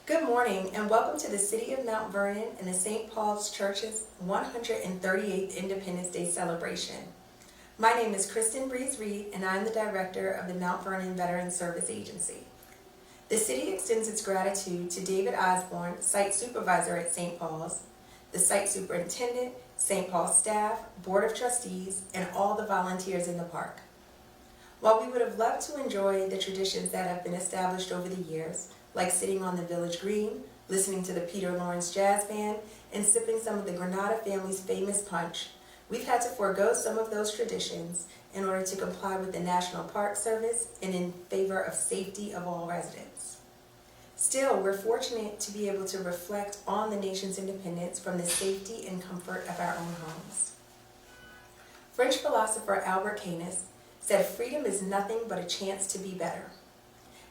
Good morning and welcome to the City of Mount Vernon and the St. Paul's Church's 138th Independence Day celebration. My name is Kristen Breeze Reed and I'm the Director of the Mount Vernon Veterans Service Agency. The City extends its gratitude to David Osborne, Site Supervisor at St. Paul's, the Site Superintendent, St. Paul's staff, Board of Trustees, and all the volunteers in the park. While we would have loved to enjoy the traditions that have been established over the years, like sitting on the village green, listening to the Peter Lawrence Jazz Band, and sipping some of the Granada family's famous punch, we've had to forego some of those traditions in order to comply with the National Park Service and in favor of safety of all residents. Still, we're fortunate to be able to reflect on the nation's independence from the safety and comfort of our own homes. French philosopher Albert Camus said freedom is nothing but a chance to be better.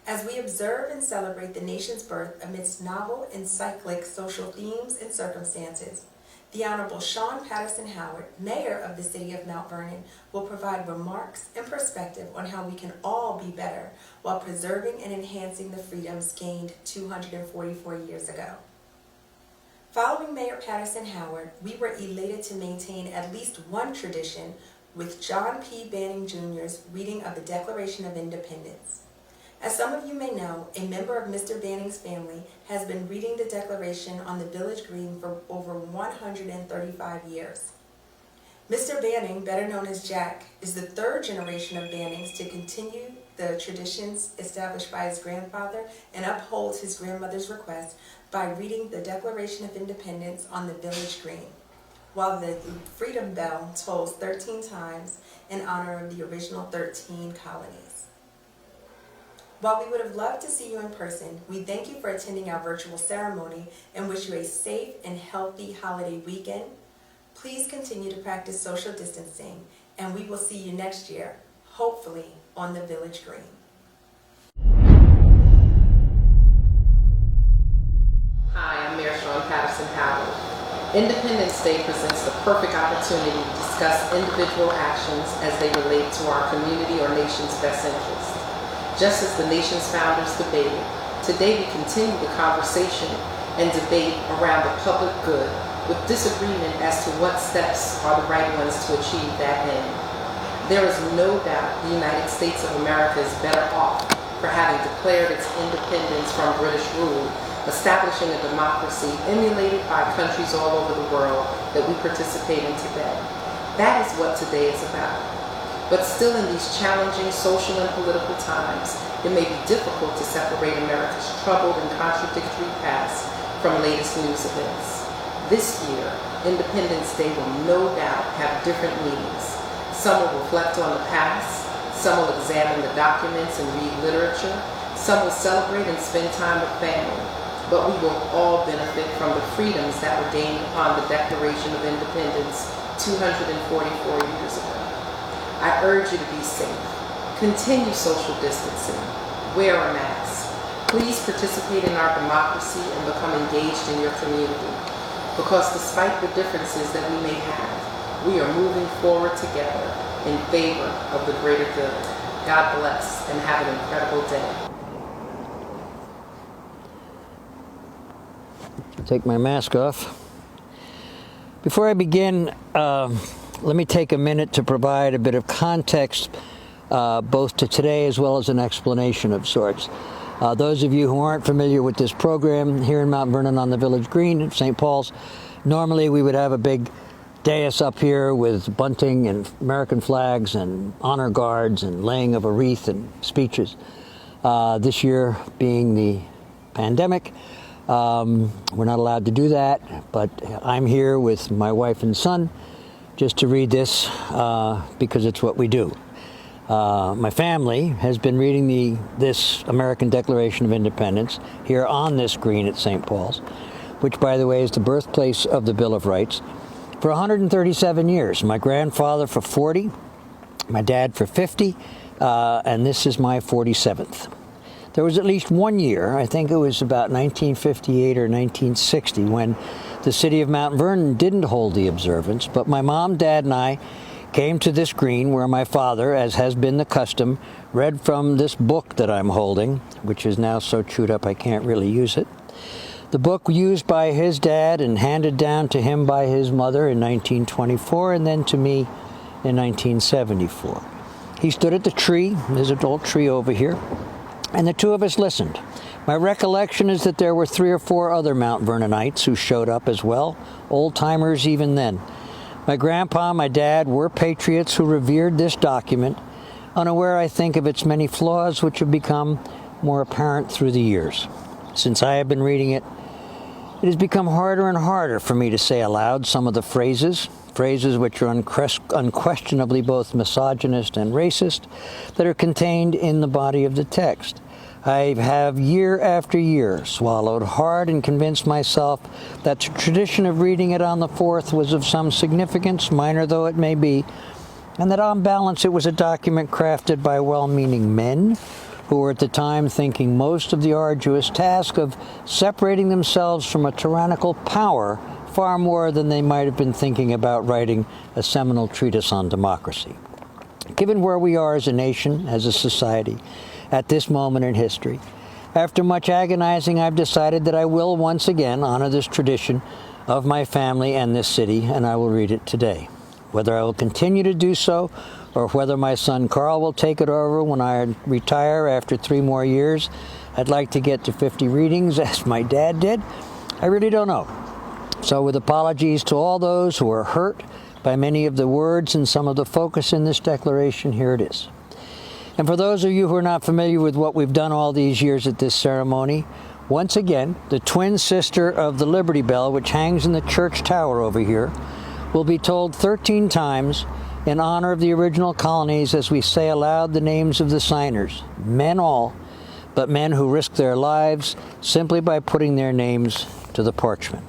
As we observe and celebrate the nation's birth amidst novel and cyclic social themes and circumstances, the Honorable Sean Patterson Howard, Mayor of the City of Mount Vernon, will provide remarks and perspective on how we can all be better while preserving and enhancing the freedoms gained 244 years ago. Following Mayor Patterson Howard, we were elated to maintain at least one tradition with John P. Banning Jr.'s reading of the Declaration of Independence. As some of you may know, a member of Mr. Banning's family has been reading the Declaration on the village green for over 135 years. Mr. Banning, better known as Jack, is the third generation of Bannings to continue the traditions established by his grandfather and uphold his grandmother's request by reading the Declaration of Independence on the village green, while the Freedom Bell tolls 13 times in honor of the original 13 colonies. While we would have loved to see you in person, we thank you for attending our virtual ceremony and wish you a safe and healthy holiday weekend. Please continue to practice social distancing, and we will see you next year, hopefully on the village green. Hi, I'm Mayor Sean Patterson Howard. Independence Day presents the perfect opportunity to discuss individual actions as they relate to our community or nation's best interest. Just as the nation's founders debated, today we continue the conversation and debate around the public good with disagreement as to what steps are the right ones to achieve that end. There is no doubt the United States of America is better off for having declared its independence from British rule, establishing a democracy emulated by countries all over the world that we participate in today. That is what today is about. But still, in these challenging social and political times, it may be difficult to separate America's troubled and contradictory past from latest news events. This year, Independence Day will no doubt have different meanings. Some will reflect on the past, some will examine the documents and read literature, some will celebrate and spend time with family. But we will all benefit from the freedoms that were gained upon the Declaration of Independence 244 years ago. I urge you to be safe. Continue social distancing. Wear a mask. Please participate in our democracy and become engaged in your community. Because despite the differences that we may have, we are moving forward together in favor of the greater good. God bless and have an incredible day. Take my mask off. Before I begin, let me take a minute to provide a bit of context both to today as well as an explanation of sorts. Those of you who aren't familiar with this program, here in Mount Vernon on the Village Green at St. Paul's, normally we would have a big dais up here with bunting and American flags and honor guards and laying of a wreath and speeches. This year being the pandemic, we're not allowed to do that, but I'm here with my wife and son just to read this because it's what we do. My family has been reading this American Declaration of Independence here on this green at St. Paul's, which, by the way, is the birthplace of the Bill of Rights, for 137 years. My grandfather for 40, my dad for 50, and this is my 47th. There was at least one year, I think it was about 1958 or 1960, when the city of Mount Vernon didn't hold the observance, but my mom, dad, and I came to this green where my father, as has been the custom, read from this book that I'm holding, which is now so chewed up I can't really use it. The book used by his dad and handed down to him by his mother in 1924 and then to me in 1974. He stood at the tree, his adult tree over here, and the two of us listened. My recollection is that there were 3 or 4 other Mount Vernonites who showed up as well, old-timers even then. My grandpa and my dad were patriots who revered this document, unaware, I think, of its many flaws which have become more apparent through the years. Since I have been reading it, it has become harder and harder for me to say aloud some of the phrases which are unquestionably both misogynist and racist, that are contained in the body of the text. I have year after year swallowed hard and convinced myself that the tradition of reading it on the 4th was of some significance, minor though it may be, and that on balance it was a document crafted by well-meaning men who were at the time thinking most of the arduous task of separating themselves from a tyrannical power far more than they might have been thinking about writing a seminal treatise on democracy. Given where we are as a nation, as a society, at this moment in history, after much agonizing, I've decided that I will once again honor this tradition of my family and this city, and I will read it today. Whether I will continue to do so, or whether my son Carl will take it over when I retire after 3 more years, I'd like to get to 50 readings, as my dad did. I really don't know. So with apologies to all those who are hurt by many of the words and some of the focus in this declaration, here it is. And for those of you who are not familiar with what we've done all these years at this ceremony, once again, the twin sister of the Liberty Bell, which hangs in the church tower over here, will be told 13 times in honor of the original colonies as we say aloud the names of the signers, men all, but men who risked their lives simply by putting their names to the parchment.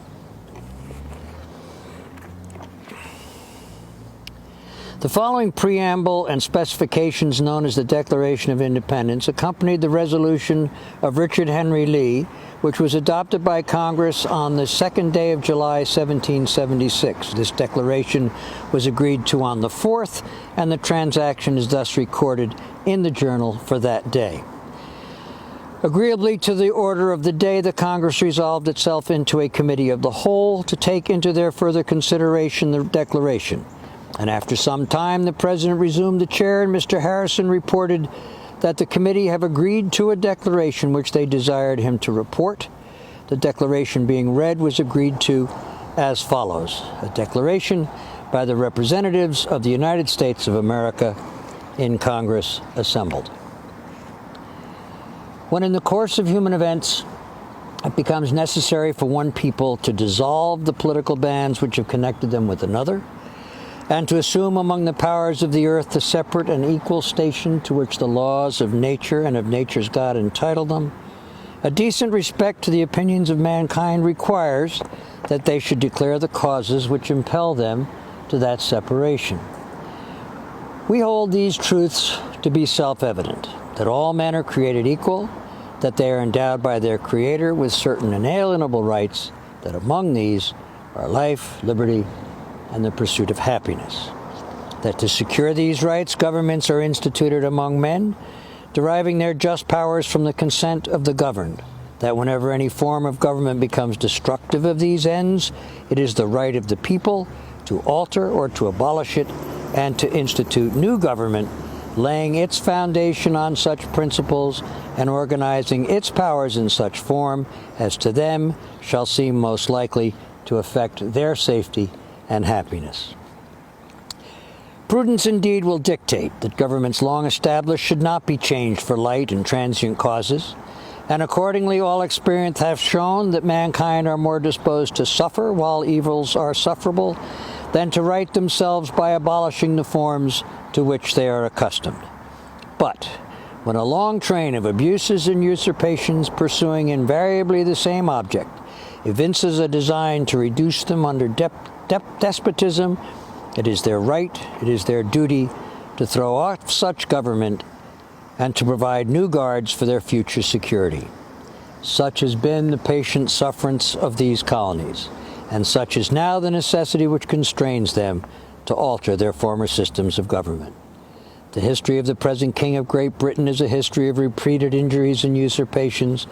The following preamble and specifications known as the Declaration of Independence accompanied the resolution of Richard Henry Lee, which was adopted by Congress on the 2nd day of July, 1776. This declaration was agreed to on the 4th, and the transaction is thus recorded in the journal for that day. Agreeably to the order of the day, the Congress resolved itself into a committee of the whole to take into their further consideration the declaration. And after some time, the President resumed the chair, and Mr. Harrison reported that the committee have agreed to a declaration which they desired him to report. The declaration being read was agreed to as follows: a declaration by the representatives of the United States of America in Congress assembled. When in the course of human events it becomes necessary for one people to dissolve the political bands which have connected them with another, and to assume among the powers of the earth the separate and equal station to which the laws of nature and of nature's God entitle them, a decent respect to the opinions of mankind requires that they should declare the causes which impel them to that separation. We hold these truths to be self-evident, that all men are created equal, that they are endowed by their Creator with certain inalienable rights, that among these are life, liberty, and the pursuit of happiness. That to secure these rights, governments are instituted among men, deriving their just powers from the consent of the governed. That whenever any form of government becomes destructive of these ends, it is the right of the people to alter or to abolish it, and to institute new government, laying its foundation on such principles and organizing its powers in such form as to them shall seem most likely to affect their safety and happiness. Prudence indeed will dictate that governments long established should not be changed for light and transient causes, and accordingly all experience hath shown that mankind are more disposed to suffer while evils are sufferable than to right themselves by abolishing the forms to which they are accustomed. But when a long train of abuses and usurpations pursuing invariably the same object evinces a design to reduce them under despotism, it is their right, it is their duty to throw off such government and to provide new guards for their future security. Such has been the patient sufferance of these colonies, and such is now the necessity which constrains them to alter their former systems of government. The history of the present King of Great Britain is a history of repeated injuries and usurpations,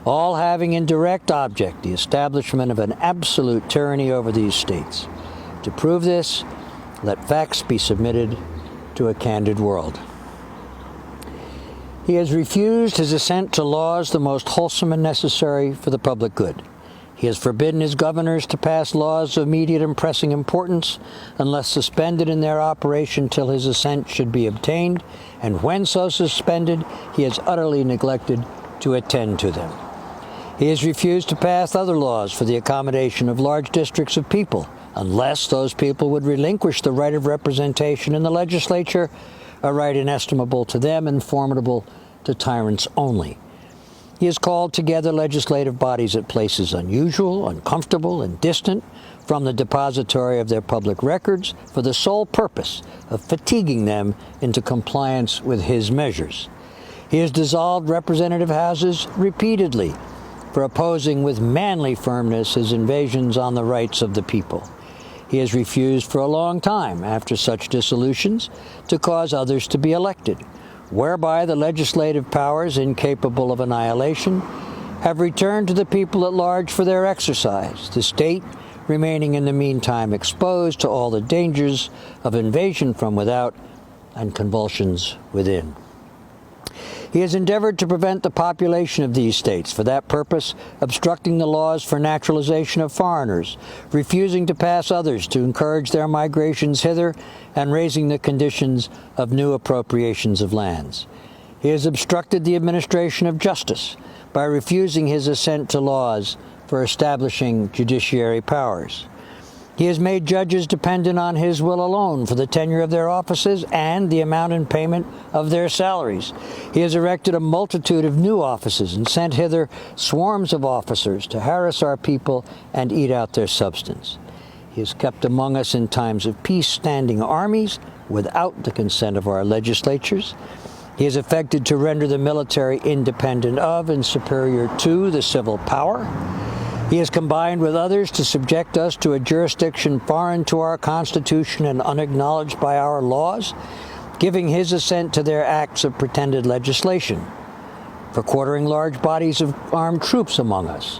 all having in direct object the establishment of an absolute tyranny over these states. To prove this, let facts be submitted to a candid world. He has refused his assent to laws the most wholesome and necessary for the public good. He has forbidden his governors to pass laws of immediate and pressing importance unless suspended in their operation till his assent should be obtained, and when so suspended, he has utterly neglected to attend to them. He has refused to pass other laws for the accommodation of large districts of people, unless those people would relinquish the right of representation in the legislature, a right inestimable to them and formidable to tyrants only. He has called together legislative bodies at places unusual, uncomfortable, and distant from the depository of their public records for the sole purpose of fatiguing them into compliance with his measures. He has dissolved representative houses repeatedly for opposing with manly firmness his invasions on the rights of the people. He has refused for a long time, after such dissolutions, to cause others to be elected, whereby the legislative powers, incapable of annihilation, have returned to the people at large for their exercise, the state remaining in the meantime exposed to all the dangers of invasion from without and convulsions within. He has endeavored to prevent the population of these states, for that purpose obstructing the laws for naturalization of foreigners, refusing to pass others to encourage their migrations hither, and raising the conditions of new appropriations of lands. He has obstructed the administration of justice by refusing his assent to laws for establishing judiciary powers. He has made judges dependent on his will alone for the tenure of their offices and the amount and payment of their salaries. He has erected a multitude of new offices and sent hither swarms of officers to harass our people and eat out their substance. He has kept among us in times of peace standing armies without the consent of our legislatures. He has effected to render the military independent of and superior to the civil power. He has combined with others to subject us to a jurisdiction foreign to our Constitution and unacknowledged by our laws, giving his assent to their acts of pretended legislation, for quartering large bodies of armed troops among us,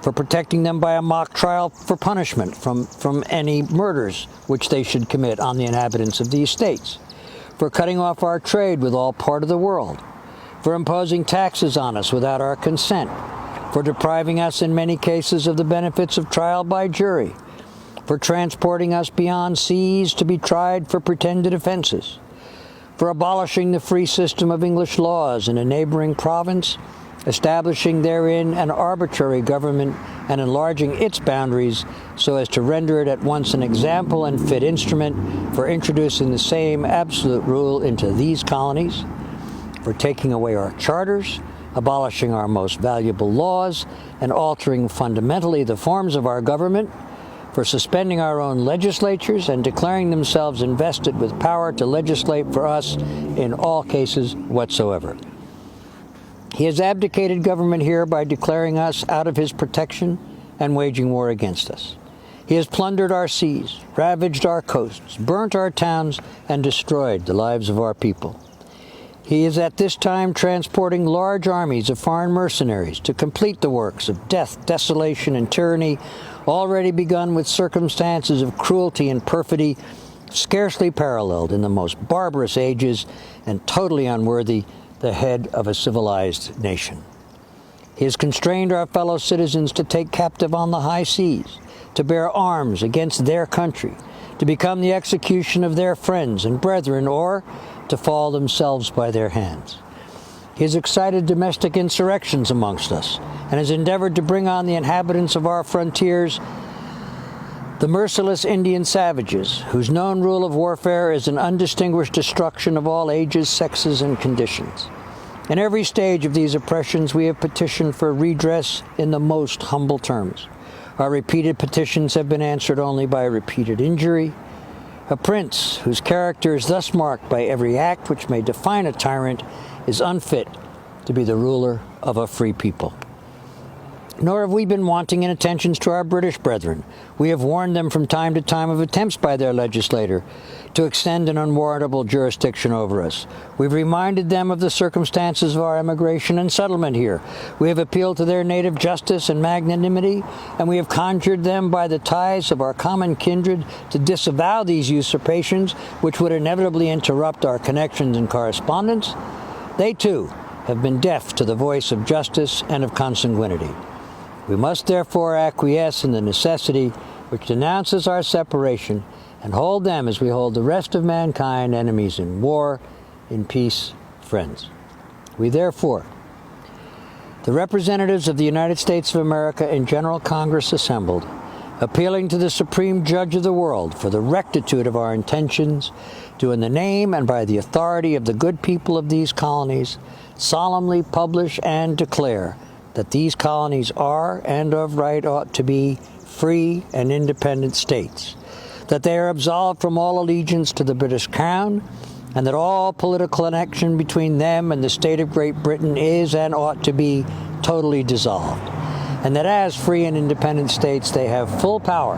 for protecting them by a mock trial for punishment from any murders which they should commit on the inhabitants of these states, for cutting off our trade with all part of the world, for imposing taxes on us without our consent, for depriving us in many cases of the benefits of trial by jury, for transporting us beyond seas to be tried for pretended offenses, for abolishing the free system of English laws in a neighboring province, establishing therein an arbitrary government and enlarging its boundaries so as to render it at once an example and fit instrument for introducing the same absolute rule into these colonies, for taking away our charters, abolishing our most valuable laws, and altering fundamentally the forms of our government, for suspending our own legislatures and declaring themselves invested with power to legislate for us in all cases whatsoever. He has abdicated government here by declaring us out of his protection and waging war against us. He has plundered our seas, ravaged our coasts, burnt our towns, and destroyed the lives of our people. He is at this time transporting large armies of foreign mercenaries to complete the works of death, desolation, and tyranny already begun with circumstances of cruelty and perfidy scarcely paralleled in the most barbarous ages and totally unworthy the head of a civilized nation. He has constrained our fellow citizens to take captive on the high seas, to bear arms against their country, to become the execution of their friends and brethren, or to fall themselves by their hands. He has excited domestic insurrections amongst us and has endeavored to bring on the inhabitants of our frontiers the merciless Indian savages, whose known rule of warfare is an undistinguished destruction of all ages, sexes, and conditions. In every stage of these oppressions, we have petitioned for redress in the most humble terms. Our repeated petitions have been answered only by repeated injury. A prince whose character is thus marked by every act which may define a tyrant is unfit to be the ruler of a free people. Nor have we been wanting in attentions to our British brethren. We have warned them from time to time of attempts by their legislator to extend an unwarrantable jurisdiction over us. We've reminded them of the circumstances of our immigration and settlement here. We have appealed to their native justice and magnanimity, and we have conjured them by the ties of our common kindred to disavow these usurpations, which would inevitably interrupt our connections and correspondence. They, too, have been deaf to the voice of justice and of consanguinity. We must therefore acquiesce in the necessity which denounces our separation and hold them as we hold the rest of mankind enemies in war, in peace, friends. We therefore, the representatives of the United States of America in General Congress assembled, appealing to the Supreme Judge of the world for the rectitude of our intentions, do in the name and by the authority of the good people of these colonies solemnly publish and declare that these colonies are, and of right ought to be, free and independent states, that they are absolved from all allegiance to the British Crown, and that all political connection between them and the state of Great Britain is and ought to be totally dissolved, and that as free and independent states they have full power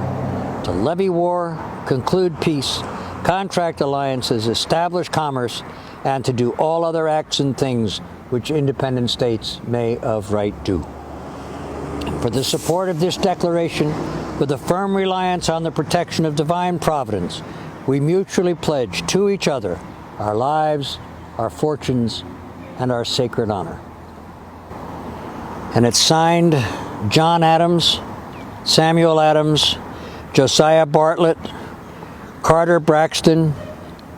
to levy war, conclude peace, contract alliances, establish commerce, and to do all other acts and things which independent states may of right do. For the support of this declaration, with a firm reliance on the protection of divine providence, we mutually pledge to each other our lives, our fortunes, and our sacred honor. And it's signed John Adams, Samuel Adams, Josiah Bartlett, Carter Braxton,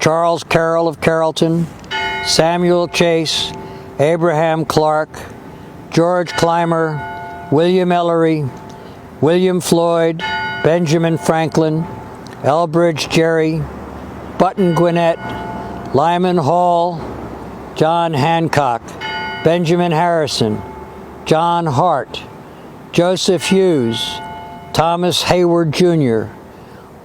Charles Carroll of Carrollton, Samuel Chase, Abraham Clark, George Clymer, William Ellery, William Floyd, Benjamin Franklin, Elbridge Gerry, Button Gwinnett, Lyman Hall, John Hancock, Benjamin Harrison, John Hart, Joseph Hughes, Thomas Hayward Jr.,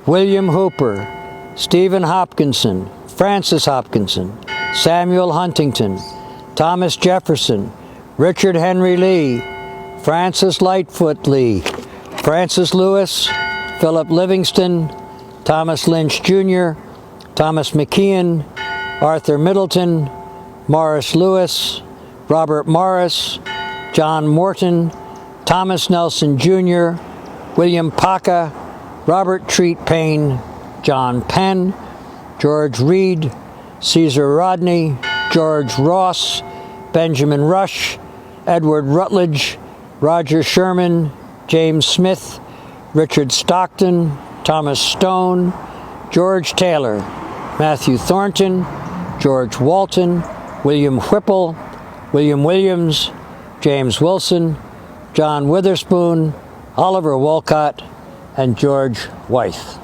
William Hooper, Stephen Hopkinson, Francis Hopkinson, Samuel Huntington, Thomas Jefferson, Richard Henry Lee, Francis Lightfoot Lee, Francis Lewis, Philip Livingston, Thomas Lynch Jr., Thomas McKeon, Arthur Middleton, Morris Lewis, Robert Morris, John Morton, Thomas Nelson Jr., William Paca, Robert Treat Payne, John Penn, George Reed, Caesar Rodney, George Ross, Benjamin Rush, Edward Rutledge, Roger Sherman, James Smith, Richard Stockton, Thomas Stone, George Taylor, Matthew Thornton, George Walton, William Whipple, William Williams, James Wilson, John Witherspoon, Oliver Wolcott, and George Wythe.